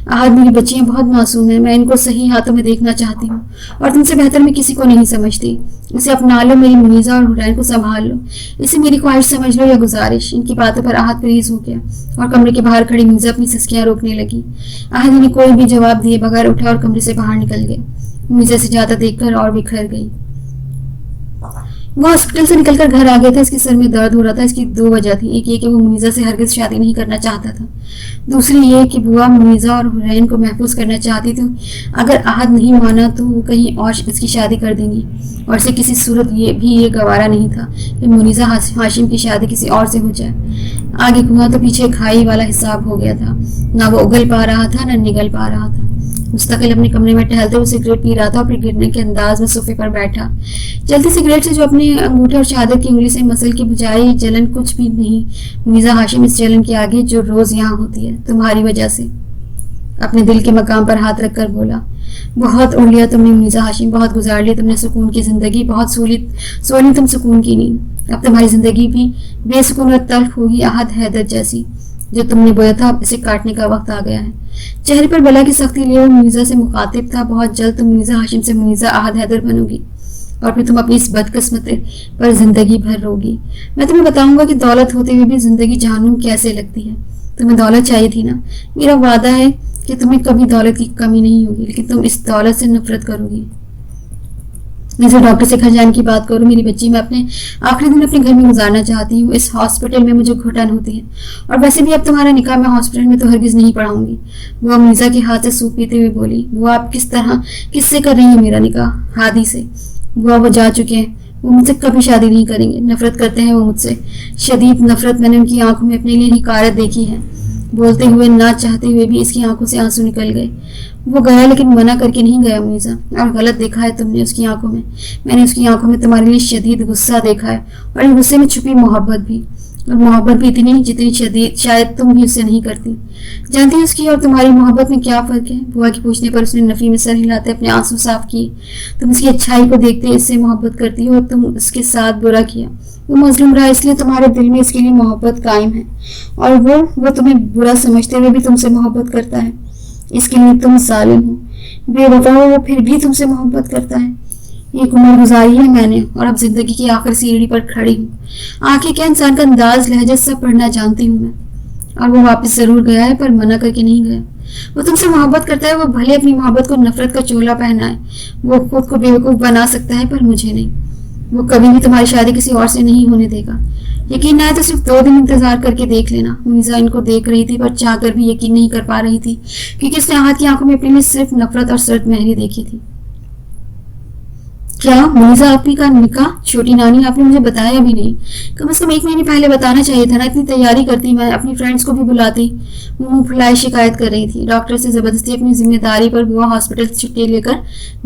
आहद, मेरी बच्चियाँ बहुत मासूम हैं, मैं इनको सही हाथों में देखना चाहती हूँ और तुमसे बेहतर मैं किसी को नहीं समझती। इसे अपना लो, मेरी मुनीजा और हुरैन को संभाल लो। इसे मेरी ख्वाहिश समझ लो या गुजारिश। इनकी बातों पर आहद परेज हो गया और कमरे के बाहर खड़ी मुनीजा अपनी सिसकियाँ रोकने लगी। आहद ने कोई भी जवाब दिए बगैर उठा और कमरे से बाहर निकल गए। मुनीजा से ज्यादा देखकर और बिखर गई। वो हॉस्पिटल से निकलकर घर आ गया था। इसके सर में दर्द हो रहा था। इसकी 2 वजह थी। एक ये कि वो मुनीजा से हरगिज शादी नहीं करना चाहता था। दूसरी ये कि बुआ मुनीजा और हुरैन को महफूज करना चाहती थी। अगर आहद नहीं माना तो वो कहीं और इसकी शादी कर देंगी और इसे किसी सूरत ये गवारा नहीं था कि मुनीजा हाशिम की शादी किसी और से हो जाए। आगे कुआं तो पीछे खाई वाला हिसाब हो गया था। ना वो उगल पा रहा था ना निगल पा रहा था। मुस्तकिल अपने कमरे में टहलते हुए सिगरेट पी रहा था और फिर गिरने के अंदाज में सोफे पर बैठा। जलती सिगरेट से जो अपने अंगूठे और चादर की उंगली से मसल की बजाय जलन कुछ भी नहीं। मुनीजा हाशिम इस जलन के आगे जो रोज यहाँ होती है तुम्हारी वजह से। अपने दिल के मकाम पर हाथ रखकर बोला। बहुत उड़ लिया तुमने मुनीजा हाशिम, बहुत गुजार लिया तुमने सुकून की जिंदगी, बहुत सोली तुम सुकून की नींद। अब तुम्हारी जिंदगी भी बेसुकून और तल्ख होगी आहद हैदर जैसी। जो तुमने बोया था अब इसे काटने का वक्त आ गया है। चेहरे पर बला की सख्ती लिए मुनीजा से मुखातिब था। बहुत जल्द तुम मुनीजा हाशिम से मुनीजा आहद हैदर बनोगी और फिर तुम अपनी इस बदकिस्मती पर जिंदगी भर रोगी। मैं तुम्हें बताऊंगा कि दौलत होते हुए भी जिंदगी जहन्नुम कैसे लगती है। तुम्हें दौलत चाहिए थी ना, मेरा वादा है कि तुम्हें कभी दौलत की कमी नहीं होगी, लेकिन तुम इस दौलत से नफरत करोगी। जैसे डॉक्टर से घर जाने की बात करूँ, मेरी बच्ची, मैं अपने आखिरी दिन अपने घर में गुजारना चाहती हूँ। इस हॉस्पिटल में मुझे घुटन होती है, और वैसे भी अब तुम्हारा निकाह मैं हॉस्पिटल में तो हरगिज नहीं पढ़ाऊंगी। वो मीज़ा के हाथ से सूप पीते हुए बोली। वो आप किससे कर रही हैं मेरा निकाह? हादी से। वो जा चुके हैं, वो मुझसे कभी शादी नहीं करेंगे। नफरत करते हैं वो मुझसे, शदीद नफरत। मैंने उनकी आंखों में अपने लिए हिकारत देखी है। बोलते हुए, ना चाहते हुए भी इसकी आंखों से आंसू निकल गए। वो गया, लेकिन मना करके नहीं गया मीज़ा, और गलत देखा है तुमने उसकी आंखों में। मैंने उसकी आंखों में तुम्हारे लिए शदीद गुस्सा देखा है, और इस गुस्से में छुपी मोहब्बत भी, और मोहब्बत भी इतनी जितनी शदीद शायद तुम भी उससे नहीं करती। जानती है उसकी और तुम्हारी मोहब्बत में क्या फ़र्क है? बुआ के पूछने पर उसने नफ़ी में सर हिलाते अपने आंसू साफ किए। तुम इसकी अच्छाई को देखते इससे मोहब्बत करती हो, और तुम उसके साथ बुरा किया। वो मजलूम रहा, इसलिए तुम्हारे दिल में इसके लिए मोहब्बत कायम है, और वो तुम्हें बुरा समझते हुए भी तुमसे मोहब्बत करता है। इसके लिए तुम जालिम हो, बेवफा हो, वो फिर भी तुमसे मोहब्बत करता है। एक उम्र गुजारी है मैंने, और अब जिंदगी की आखिरी सीढ़ी पर खड़ी हूँ। आंखें क्या, इंसान का अंदाज, लहजा सब पढ़ना जानती हूँ मैं। और वो वापस जरूर गया है, पर मना करके नहीं गया। वो तुमसे मोहब्बत करता है, वो भले अपनी मोहब्बत को नफरत का चोला पहनाए। वो खुद को बेवकूफ़ बना सकता है, पर मुझे नहीं। वो कभी भी तुम्हारी शादी किसी और से नहीं होने देगा। यकीन ना है तो सिर्फ 2 दिन इंतजार करके देख लेना। मीज़ा इनको देख रही थी, पर चाहकर भी यकीन नहीं कर पा रही थी, क्योंकि उसने आहत की आंखों में अपने लिए सिर्फ नफरत और सर्द मेहरी देखी थी। क्या मीज़ा आपी का निकाह? छोटी नानी, आपने मुझे बताया भी नहीं। कम से कम 1 महीने पहले बताना चाहिए था ना। इतनी तैयारी करती, मैं अपनी फ्रेंड्स को भी बुलाती। मुंह फुलाए शिकायत कर रही थी। डॉक्टर से जबरदस्ती अपनी जिम्मेदारी पर बुआ हॉस्पिटल से छुट्टी लेकर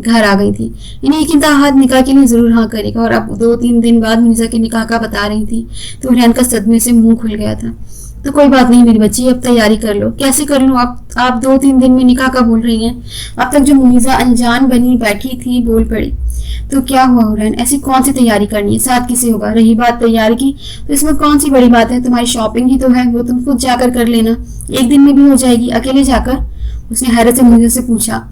घर आ गई थी। इन्हें यकीन था आहत निकाह के लिए जरूर हाँ करेगा, और अब 2-3 दिन बाद मीज़ा के निकाह का बता रही थी तो हुरैन का सदमे से मुंह खुल गया था। तो कोई बात नहीं मेरी बच्ची, अब तैयारी कर लो। कैसे कर लूँ? आप 2-3 दिन में निकाह का बोल रही हैं? अब तक जो मीज़ा अनजान बनी बैठी थी बोल पड़ी। तो क्या हुआ हुरैन, ऐसी कौन सी तैयारी करनी है? साथ किसे होगा? रही बात तैयारी की, तो इसमें कौन सी बड़ी बात है? तुम्हारी शॉपिंग ही तो है, वो तुम खुद जाकर कर लेना। 1 दिन में भी हो जाएगी, अकेले जाकर? उसने हैरत से मीज़ा से पूछा।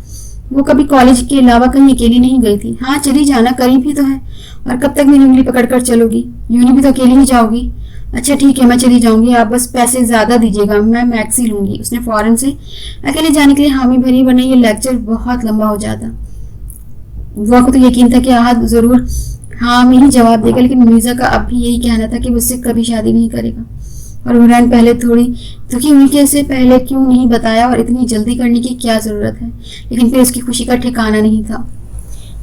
वो कभी कॉलेज के अलावा कहीं अकेली नहीं गई थी। हाँ चली जाना, करीब ही तो है। और कब तक मेरी उंगली पकड़कर चलोगी? यूनी भी तो अकेली ही जाओगी। अच्छा ठीक है, मैं चली जाऊंगी, आप बस पैसे ज्यादा दीजिएगा, मैं मैक्सी लूंगी। उसने फौरन से अकेले जाने के लिए हामी भरी, वरना ये लेक्चर बहुत लंबा हो जाता। बुआ को तो यकीन था कि आहत जरूर हाँ में ही जवाब देगा, लेकिन मीज़ा का अब भी यही कहना था कि वो उससे कभी शादी नहीं करेगा। और हुरैन पहले थोड़ी दुखी हुई कि इसे पहले क्यों नहीं बताया, और इतनी जल्दी करने की क्या ज़रूरत है। लेकिन फिर उसकी खुशी का ठिकाना नहीं था।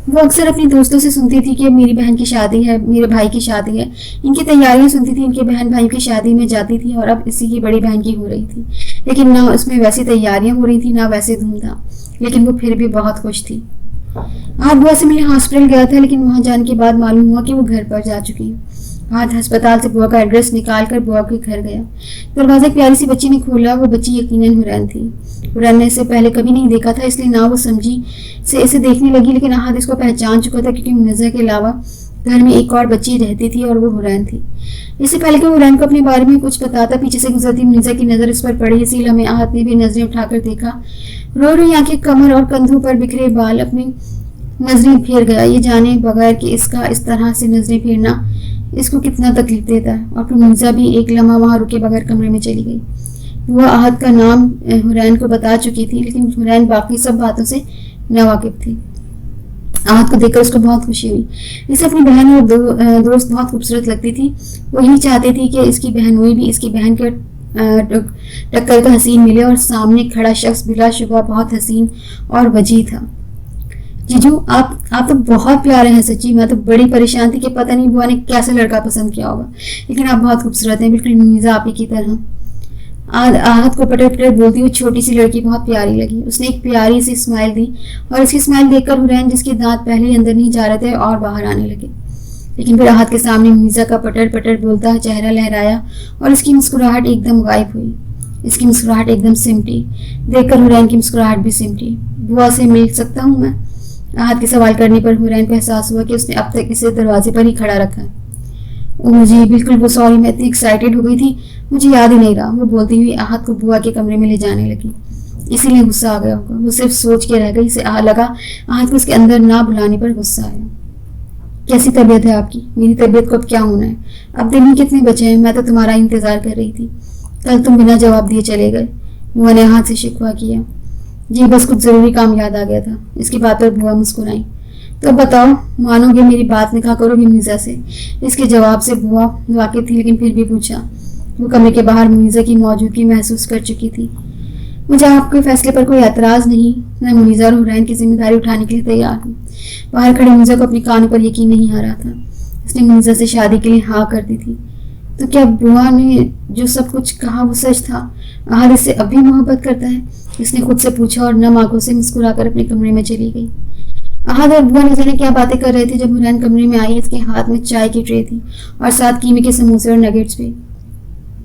वो अक्सर अपनी दोस्तों से सुनती थी कि मेरी बहन की शादी है, मेरे भाई की शादी है। इनकी तैयारियां सुनती थी, इनके बहन भाई की शादी में जाती थी, और अब इसी की बड़ी बहन की हो रही थी। लेकिन ना उसमें वैसी तैयारियां हो रही थी, ना वैसे धूमधाम। लेकिन वो फिर भी बहुत खुश थी। आज बुआ से मिलने हॉस्पिटल गया था, लेकिन वहां जाने के बाद मालूम हुआ कि वो घर पर जा चुकी है। आज अस्पताल से बुआ का एड्रेस निकाल कर बुआ के घर गया। दरवाजा एक प्यारी सी बच्ची ने खोला। वो बच्ची यकीनन हुरैन थी। हुरैन ने इसे पहले कभी नहीं देखा था, इसलिए ना वो समझी से इसे देखने लगी, लेकिन आहत इसको पहचान चुका था, क्योंकि मुन्नज़ा के अलावा घर में एक और बच्ची रहती थी, और वो हुरैन थी। इससे पहले कि हुरैन को अपने बारे में कुछ बताता, पीछे से गुजरती मुन्नज़ा की नज़र इस पर पड़ी। इसी लम्हे आहत ने भी नजरें उठाकर देखा। रो रही आंखें, कमर और कंधों पर बिखरे बाल, अपनी नजरें फेर गया, ये जाने बगैर कि इसका इस तरह से नजरें फेरना इसको कितना तकलीफ देता है। और फिर मुन्नज़ा भी एक लम्हा वहां रुके बगैर कमरे में चली गई। वह आहत का नाम हुरैन को बता चुकी थी, लेकिन हुरैन बाकी सब बातों से नावाकिफ थी। आहत को देखकर उसको बहुत खुशी हुई। इसे अपनी बहन और दोस्त बहुत खूबसूरत लगती थी। वो यही चाहती थी कि इसकी बहनोई भी इसकी बहन के टक्कर का हसीन मिले, और सामने खड़ा शख्स बिलाशुबा बहुत हसीन और वजी था। जीजू आप तो बहुत प्यारे हैं सच्ची। मैं तो बड़ी परेशान थी कि पता नहीं बुआ ने कैसे लड़का पसंद किया होगा, लेकिन आप बहुत खूबसूरत हैं, बिल्कुल मीज़ा आप ही की तरह। आहत को पटक पटक बोलती हुई छोटी सी लड़की बहुत प्यारी लगी। उसने एक प्यारी सी स्माइल दी, और इसकी स्माइल देखकर हुरैन, जिसके दांत पहले ही अंदर नहीं जा रहे थे, और बाहर आने लगे। लेकिन फिर आहत के सामने मीज़ा का पटर पटर बोलता चेहरा लहराया, और इसकी मुस्कुराहट एकदम गायब हुई। इसकी मुस्कुराहट एकदम सिमटी। देखकर हुरैन की मुस्कुराहट भी सिमटी। बुआ से मिल सकता हूँ मैं? आहत के सवाल करने पर हुरैन को एहसास हुआ कि उसने अब तक इसे दरवाजे पर ही खड़ा रखा है। मुझे बिल्कुल वो सॉरी, मैं इतनी एक्साइटेड हो गई थी, मुझे याद ही नहीं रहा। वो बोलती हुई आहत को बुआ के कमरे में ले जाने लगी। इसीलिए गुस्सा आ गया होगा। वो सिर्फ सोच के रह गई। इसे लगा आहत को उसके अंदर ना बुलाने पर गुस्सा आया। कैसी तबीयत है आपकी? मेरी तबीयत को अब क्या होना है? अब दिन ही कितने बचे हैं? मैं तो तुम्हारा इंतजार कर रही थी। कल तुम बिना जवाब दिए चले गए। बुआ ने हाथ से शिकवा किया। जी बस कुछ ज़रूरी काम याद आ गया था। इसकी बात पर बुआ मुस्कुराई। तो अब बताओ, मानोगे मेरी बात, निकाह करोगे मुनीज़ा से? इसके जवाब से बुआ वाकिफ थी, लेकिन फिर भी पूछा। वो कमरे के बाहर मुनीज़ा की मौजूदगी महसूस कर चुकी थी। मुझे आपके फैसले पर कोई एतराज़ नहीं। मैं मुनीज़ा और हुरैन की जिम्मेदारी उठाने के लिए तैयार हूँ। बाहर खड़े मुनीज़ा को अपने कानों पर यकीन नहीं आ रहा था। उसने मुनीज़ा से शादी के लिए हाँ कर दी थी। तो क्या बुआ ने जो सब कुछ कहा वो सच था? आहद इससे अब भी मोहब्बत करता है? इसने खुद से पूछा और नम आंखों से मुस्कुराकर अपने कमरे में चली गई। आहद और बुआ न जाने क्या बातें कर रहे थे जब हुरैन कमरे में आई। इसके हाथ में चाय की ट्रे थी और साथ कीमे के समोसे और नगेट्स भी।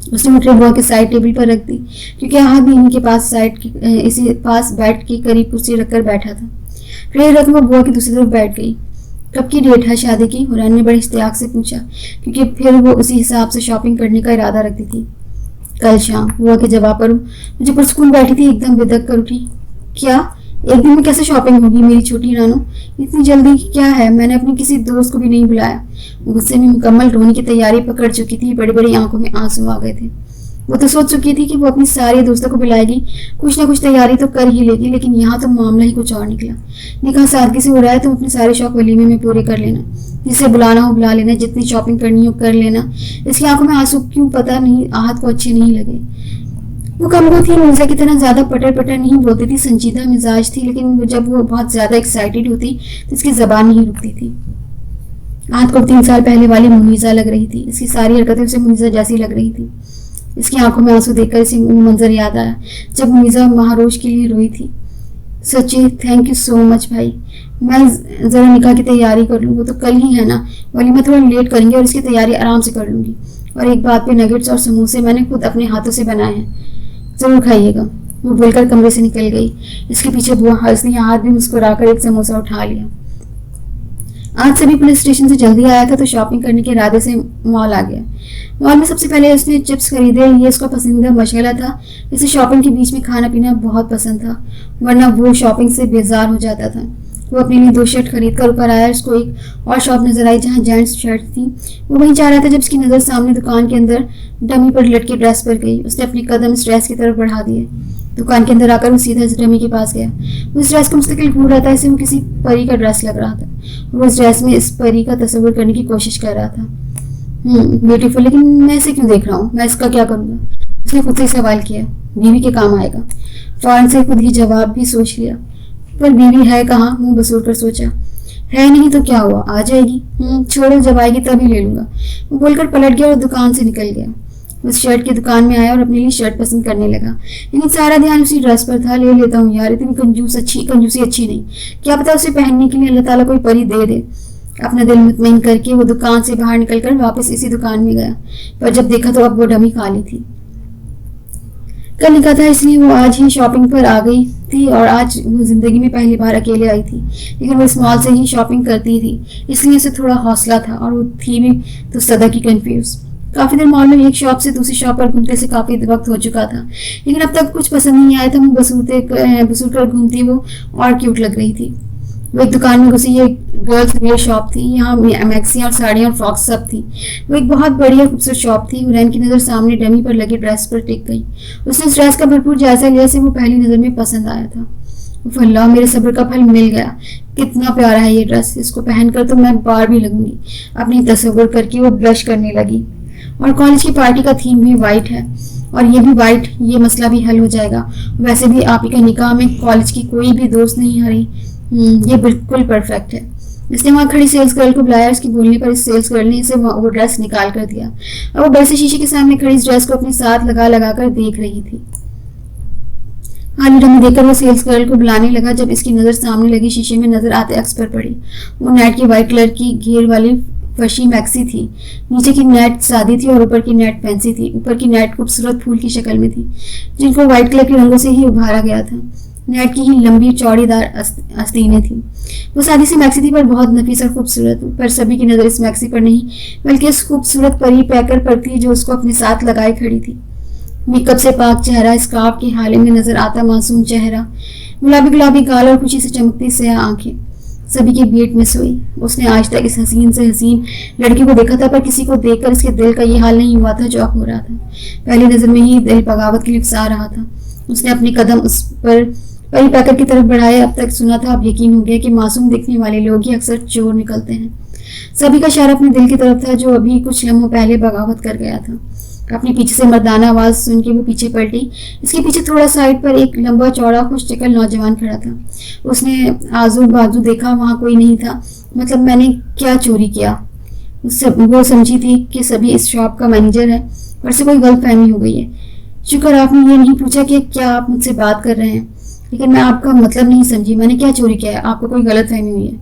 उसने वो ट्रे बुआ के साइड टेबल पर रख दी, क्योंकि आहद भी इनके पास इसी पास बेड के करीब कुर्सी रखकर बैठा था। ट्रे रख वो बुआ की दूसरी तरफ बैठ गई। कब की डेट है शादी की? हुरैन ने बड़े इश्तियाक से पूछा, क्योंकि फिर वो उसी हिसाब से शॉपिंग करने का इरादा रखती थी। कल शाम। बुआ के जवाब पर मुझे पुरस्कून बैठी थी, एकदम बेधक कर उठी। क्या? एक दिन में कैसे शॉपिंग होगी मेरी छोटी रानो? इतनी जल्दी क्या है? मैंने अपनी किसी दोस्त को भी नहीं बुलाया। गुस्से में मुकम्मल रोने की तैयारी पकड़ चुकी थी। बड़ी बड़ी आंखों में आंसू आ गए थे। वो तो सोच चुकी थी कि वो अपनी सारी दोस्तों को बुलाएगी, कुछ ना कुछ तैयारी तो कर ही लेगी, लेकिन यहाँ तो मामला ही कुछ और निकला। निकाह सादगी से हो रहा है, तुम अपने सारे शौक वलीमे में पूरे कर लेना, जिसे बुलाना हो बुला लेना, जितनी शॉपिंग करनी हो कर लेना। इसकी आंखों में आंसू क्यों पता नहीं आहत को अच्छे नहीं लगे। वो कमजोर थी, मुनीज़ा की तरह ज्यादा पटर पटर नहीं बोलती थी, संजीदा मिजाज थी, लेकिन जब वो बहुत ज्यादा एक्साइटेड होती तो इसकी जबान नहीं रुकती थी। आहत को 3 साल पहले वाली मुनीज़ा लग रही थी। इसकी सारी हरकतें उसे मुनीज़ा जैसी लग रही थी। इसकी आंखों में आंसू देखकर इसे मंजर याद आया जब मुनीज़ा महारोज के लिए रोई थी। सच्ची थैंक यू सो मच भाई। मैं ज़रा निकाह की तैयारी कर लूँ, वो तो कल ही है ना, वलीमा थोड़ा लेट करेंगे और इसकी तैयारी आराम से कर लूँगी। और एक बात पे, नगेट्स और समोसे मैंने खुद अपने हाथों से बनाए हैं, ज़रूर खाइएगा। वो बोलकर कमरे से निकल गई। इसके पीछे बुआ हंसने हाथ भी मुस्कुराकर एक समोसा उठा लिया। आज सभी पुलिस स्टेशन से जल्दी आया था तो शॉपिंग करने के इरादे से मॉल आ गया। मॉल में सबसे पहले उसने चिप्स खरीदे। ये उसका पसंदीदा मशगला था। इसे शॉपिंग के बीच में खाना पीना बहुत पसंद था, वरना वो शॉपिंग से बेजार हो जाता था। वो अपने लिए 2 शर्ट खरीद कर ऊपर आया। उसको एक और शॉप नजर आई जहाँ जेंट्स शर्ट थी। वो वहीं जा रहा था जब उसकी नज़र सामने दुकान के अंदर डमी पर लटके ड्रेस पर गई। उसने अपने कदम इस ड्रेस की तरफ बढ़ा दिए। दुकान के अंदर आकर वो सीधा इस डमी के पास गया। वो इस ड्रेस को मुस्तकिल ढूंढ रहा था, इसे वो किसी परी का ड्रेस लग रहा था। वो इस ड्रेस में इस परी का तस्वीर करने की कोशिश कर रहा था। ब्यूटीफुल, लेकिन मैं इसे क्यों देख रहा हूँ? मैं इसका क्या करूँगा? उसने खुद से सवाल किया। बीवी के काम आएगा। फौरन से खुद ही जवाब भी सोच लिया, पर बीवी है कहाँ? मुंह बसूर कर सोचा। है नहीं तो क्या हुआ, आ जाएगी। छोड़ो, जब आएगी तभी ले लूंगा। वो बोलकर पलट गया और दुकान से निकल गया। उस शर्ट की दुकान में आया और अपने लिए शर्ट पसंद करने लगा, लेकिन सारा ध्यान उसी ड्रेस पर था। ले लेता हूँ यार, इतनी कंजूसी अच्छी नहीं। क्या पता उसे पहनने के लिए अल्लाह ताला कोई परी दे दे। अपना दिल मुतमईन करके वो दुकान से बाहर निकलकर वापस इसी दुकान में गया, पर जब देखा तो अब वो डमी खाली थी। कल निकाह था इसलिए वो आज ही शॉपिंग पर आ गई थी और आज वो जिंदगी में पहली बार अकेले आई थी। लेकिन वो इस मॉल से ही शॉपिंग करती थी, इसलिए उसे थोड़ा हौसला था और वो थी भी तो सदा की कंफ्यूज। काफी देर मॉल में एक शॉप से दूसरी शॉप पर घूमते से काफी वक्त हो चुका था, लेकिन अब तक कुछ पसंद नहीं आया था। मुंह बसूर कर घूमती वो और क्यूट लग रही थी। वो एक दुकान में घुसी। ये गर्ल्स वेयर शॉप थी। यहाँ मैक्सी और साड़ियाँ और फ्रॉक्स सब थी। वो एक बहुत बढ़िया खूबसूरत शॉप थी। हुरैन की नज़र सामने डमी पर लगे ड्रेस पर टिक गई। उसने इस ड्रेस का भरपूर जायजा लिया से वो पहली नज़र में पसंद आया था। अल्लाह, मेरे सब्र का फल मिल गया। कितना प्यारा है ये ड्रेस, इसको पहनकर तो मैं बार भी लगूंगी। अपनी तस्वीर करके वो ब्लश करने लगी। और कॉलेज की पार्टी का थीम भी वाइट है और ये भी वाइट, ये मसला भी हल हो जाएगा। वैसे भी आप ही का निकाह में कॉलेज की कोई भी दोस्त नहीं आ रही। ये बिल्कुल परफेक्ट है। इसने वहाँ खड़ी सेल्स गर्ल को बुलाया। उसके बोलने पर इस सेल्स गर्ल ने इसे वो ड्रेस निकाल कर दिया। अब वो बड़े से शीशे के सामने खड़ी इस ड्रेस को अपने साथ लगा कर देख रही थी। खाली डमी देखकर वो सेल्स गर्ल को बुलाने लगा। जब इसकी नज़र सामने लगी शीशे में नजर आते अक्स पर पड़ी। वो नेट की वाइट कलर की घेर वाली फर्शी मैक्सी थी। नीचे की नेट सादी थी और ऊपर की नेट फैंसी थी। ऊपर की नेट खूबसूरत फूल की शक्ल में थी, जिनको व्हाइट कलर के रंगों से ही उभारा गया था। नेट की ही लंबी चौड़ीदार आस्तीनें थी। वो सादी सी मैक्सी थी पर बहुत नफीस और खूबसूरत। पर सभी की नज़र इस मैक्सी पर नहीं, बल्कि इस खूबसूरत परी पैकर पर थी जो उसको अपने साथ लगाए खड़ी थी। मेकअप से पाक चेहरा, स्कार्फ के हाले में नजर आता मासूम चेहरा, गुलाबी गुलाबी गाल और खुशी से चमकती स्याह आंखें। सभी की बीट मिस हुई। उसने आज तक इस हसीन से हसीन लड़की को देखा था, पर किसी को देखकर इसके दिल का ये हाल नहीं हुआ था जो अब हो रहा था। पहली नजर में ही दिल बगावत के लिए उकसा रहा था। उसने अपने कदम उस पर परी पैकर की तरफ बढ़ाए। अब तक सुना था, अब यकीन हो गया कि मासूम दिखने वाले लोग ही अक्सर चोर निकलते हैं। सभी का इशारा अपने दिल की तरफ था, जो अभी कुछ लम्हों पहले बगावत कर गया था। अपने पीछे से मर्दाना आवाज सुन के वो पीछे पलटी। इसके पीछे थोड़ा साइड पर एक लंबा चौड़ा खुशचकल नौजवान खड़ा था। उसने आजू बाजू देखा, वहां कोई नहीं था। मतलब मैंने क्या चोरी किया? वो समझी थी कि सभी इस शॉप का मैनेजर है, पर से कोई गलतफहमी हो गई है। शुक्र आपने ये नहीं पूछा कि क्या आप मुझसे बात कर रहे हैं, लेकिन मैं आपका मतलब नहीं समझी। मैंने क्या चोरी किया है? आपको कोई गलतफहमी हुई है?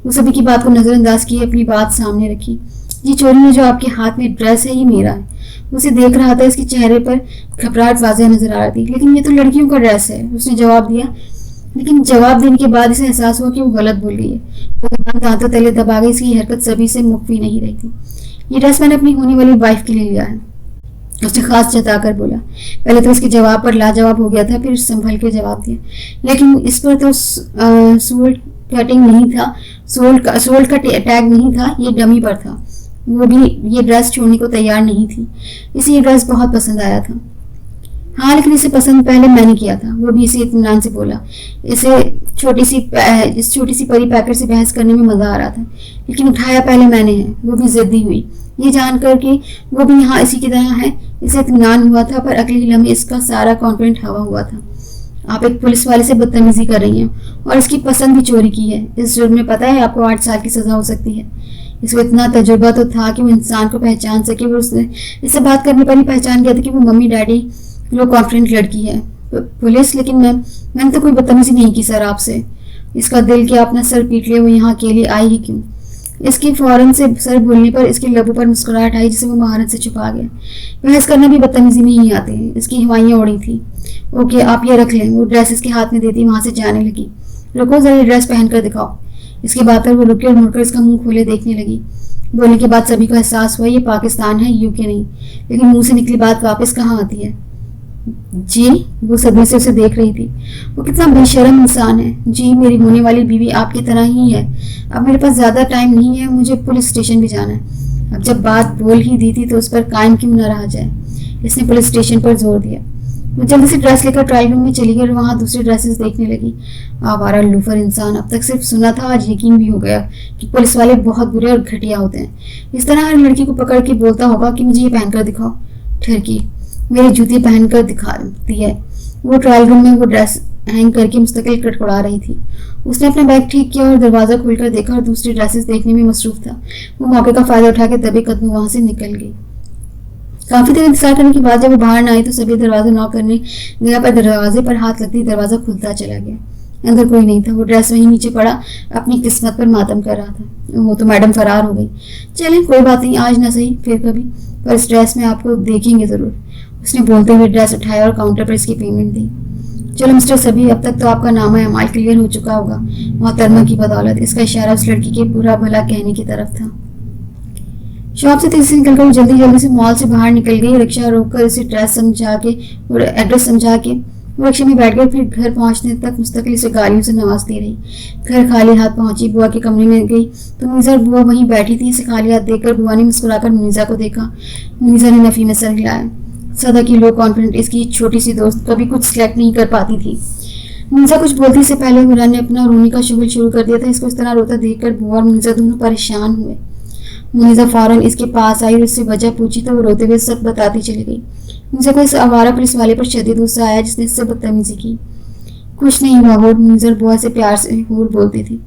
वो सभी की बात को नजरअंदाज किए अपनी बात सामने रखी। ये चोरी में जो आपके हाथ में ड्रेस है, ये मेरा है। उसे देख रहा था, इसके चेहरे पर घबराहट वाज़ेह नजर आ रही थी। लेकिन ये तो लड़कियों का ड्रेस है, उसने जवाब दिया। लेकिन जवाब देने के बाद इसे एहसास हुआ कि वो गलत बोल रही है। वो दांतों तले दबा गई। इसकी हरकत सभी से मुख्फी नहीं रही थी। ये ड्रेस मैंने अपनी होने वाली वाइफ के लिए लिया है, उसने खास जताकर बोला। पहले तो इसके जवाब पर लाजवाब हो गया था, फिर संभल के जवाब दिया। लेकिन इस पर तो सोल कटिंग नहीं था, सोल का टैग नहीं था, ये डमी पर था। वो भी ये ड्रेस छोड़ने को तैयार नहीं थी। इसे ये ड्रेस बहुत पसंद आया था। हाँ, लेकिन इसे पसंद पहले मैंने किया था। वो भी इसे इत्मीनान से बोला। इस छोटी सी परी पैकर से बहस करने में मजा आ रहा था, लेकिन उठाया पहले मैंने है। वो भी जिद्दी हुई, ये जानकर कि वो भी यहाँ इसी की तरह है। इसे इत्मीनान हुआ था, पर अगले ही लम्हे इसका सारा कॉन्फिडेंट हवा हुआ था। आप एक पुलिस वाले से बदतमीजी कर रही हैं और इसकी पसंद भी चोरी की है। इस जुर्म में पता है आपको 8 साल की सजा हो सकती है। इसको इतना तजुर्बा तो था कि वो इंसान को पहचान सके। वो उसने इससे बात करने पर ही पहचान गया था कि वो मम्मी डैडी लो कॉन्फिडेंट लड़की है। पुलिस? लेकिन मैंने तो कोई बदतमीजी नहीं की सर आपसे। इसका दिल क्या अपना सर पीट लिया। वो यहाँ अकेली आई ही क्यों? इसकी फौरन से सर बोलने पर इसके लबों पर मुस्कुराहट आई, जिसे वो महारत से छुपा गया। बहस करना भी बदतमीजी में ही आते हैं। इसकी हवाइयाँ उड़ी थी। ओके, आप ये रख लें। वो ड्रेस इसके हाथ में देती वहां से जाने लगी। रुको जरा, ड्रेस पहन कर दिखाओ। इसके बाद पर वो रुकी और मुड़कर इसका मुंह खोले देखने लगी। बोलने के बाद सभी को एहसास हुआ ये पाकिस्तान है, यूके नहीं। लेकिन मुंह से निकली बात वापस कहाँ आती है? जी? वो सदमे से उसे देख रही थी। वो कितना बेशर्म इंसान है। जी, मेरी होने वाली बीवी आपकी तरह ही है। अब मेरे पास ज्यादा टाइम नहीं है, मुझे पुलिस स्टेशन भी जाना है। अब जब बात बोल ही दी थी तो उस पर कायम क्यों न रहा जाए। इसने पुलिस स्टेशन पर जोर दिया। वो जल्दी से ड्रेस लेकर ट्रायल रूम में चली गई और वहाँ दूसरी ड्रेसेस देखने लगी। आवारा लूफर इंसान। अब तक सिर्फ सुना था, आज यकीन भी हो गया कि पुलिस वाले बहुत बुरे और घटिया होते हैं। इस तरह हर लड़की को पकड़ के बोलता होगा कि मुझे ये पहनकर दिखाओ। ठहरकी, मेरी जूती पहनकर दिखाती है। वो ट्रायल रूम में वो ड्रेस हैंग करके मुस्तकिल कड़कड़ा रही थी। उसने अपना बैग ठीक किया और दरवाजा खोलकर देखा और दूसरी ड्रेसेस देखने में मसरूफ था। वो मौके का फायदा उठा के दबे कदम वहां से निकल गई। काफी देर इंतजार करने के बाद जब वो बाहर न आई तो सभी दरवाजा नॉक करने गया, पर दरवाजे पर हाथ लगती दरवाजा खुलता चला गया। अंदर कोई नहीं था। वो ड्रेस वहीं नीचे पड़ा अपनी किस्मत पर मातम कर रहा था। वो तो मैडम फरार हो गई। चलें, कोई बात नहीं, आज ना सही फिर कभी, पर इस ड्रेस में आपको देखेंगे जरूर। उसने बोलते हुए ड्रेस उठाया और काउंटर पर इसकी पेमेंट दी। चलो मिस्टर सभी, अब तक तो आपका नामा अमाल क्लियर हो चुका होगा मोहतरमा की बदौलत। इसका इशारा उस लड़की के बुरा भला कहने की तरफ था। शॉप से तेजी से निकलकर वो जल्दी से मॉल से बाहर निकल गई। रिक्शा रोककर उसे एड्रेस समझा के वो रिक्शे में बैठ गई। फिर घर पहुंचने तक मुस्तकिल इसे गालियों से नवाजती रही। घर खाली हाथ पहुंची, बुआ के कमरे में गई तो मुनीजा और बुआ वहीं बैठी थी। इसे खाली हाथ देखकर बुआ ने मुस्कुराकर मुनीजा को देखा। मुनीजा ने नफी में सर हिलाया। सदा की लो कॉन्फिडेंट इसकी छोटी सी दोस्त कभी कुछ सिलेक्ट नहीं कर पाती थी। मुनीजा कुछ बोलती से पहले हुरान ने अपना रोने का शुगल शुरू कर दिया था। इसको इस तरह रोता देखकर बुआ और मुनीजा दोनों परेशान हुए। मुनीजा फौरन इसके पास आई और इससे वजह पूछी तो वो रोते हुए सब बताती चली गई। मुनीजा को इस आवारा पुलिस वाले पर शदीद गुस्सा आया जिसने इससे बदतमीजी की। कुछ नहीं हुआ होर, मुनीजा बुआ से प्यार से होर बोलती थी।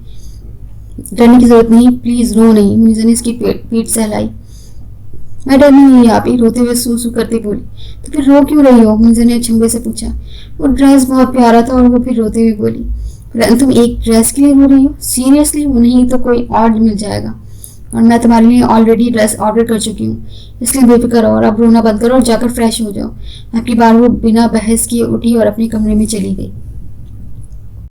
डरने की जरूरत नहीं, प्लीज रो नहीं। मुनीजा ने इसकी पीठ सहलाई। मैं डरनी नहीं, आप ही रोते हुए सू करते बोली। तो फिर रो क्यों रही हो? मुनीजा ने अचंभे से पूछा। वो ड्रेस बहुत प्यारा था और वो फिर रोते हुए बोली। तुम एक ड्रेस के लिए रो रही हो? सीरियसली? वो नहीं तो कोई और मिल जाएगा और मैं तुम्हारे लिए ऑलरेडी ड्रेस ऑर्डर कर चुकी हूँ, इसलिए बेफिक्र हो और अब रोना बंद करो और जाकर फ्रेश हो जाओ। आपकी बार वो बिना बहस किए उठी और अपने कमरे में चली गई।